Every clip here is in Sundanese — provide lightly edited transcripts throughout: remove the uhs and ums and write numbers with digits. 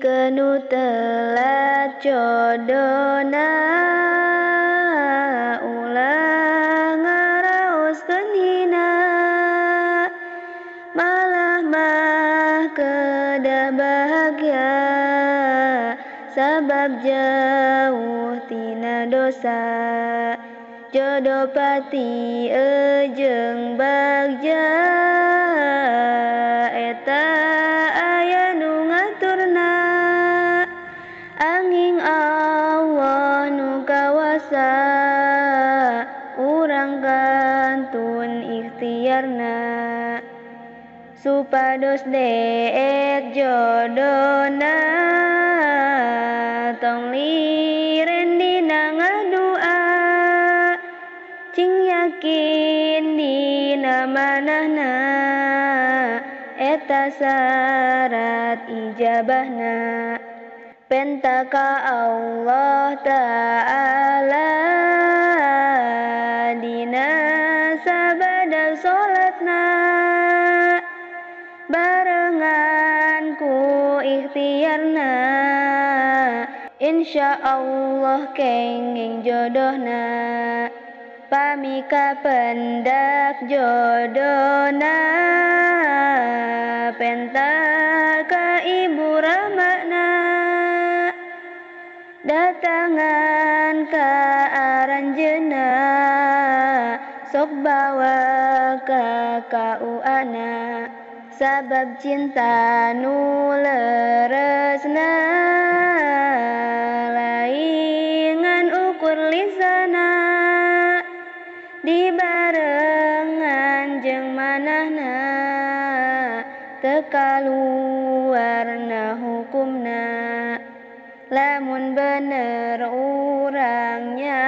Kenu telat jodona ulang ngaraoskeun hina, malah mah kedah bahagia sabab jauh tina dosa. Jodoh pati jeung bagja eta aya nu ngaturna, anging Allah nu kawasa urang kantun ikhtiarna. Supados deet jodona tong liren dina ngadua, cing yakin dina manahna eta syarat ijabahna. Penta ka Allah Ta'ala dina sabadag sholatna, barengan ku ikhtiarna, insya Allah kenging jodohna. Pamika pendak jodona penta ka ibu ramana, datangan ka aranjeuna sok bawa ka kauana, sabab cinta nu leresna laingan ukur lisana, dibarengan jeung manahna teu kaluarna hukumna. Lamun bener urangnya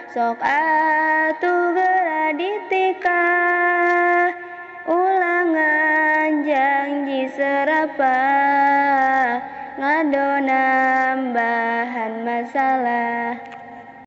sok atuh geura ditikah, ulangan janji serapah ngado nambahan masalah.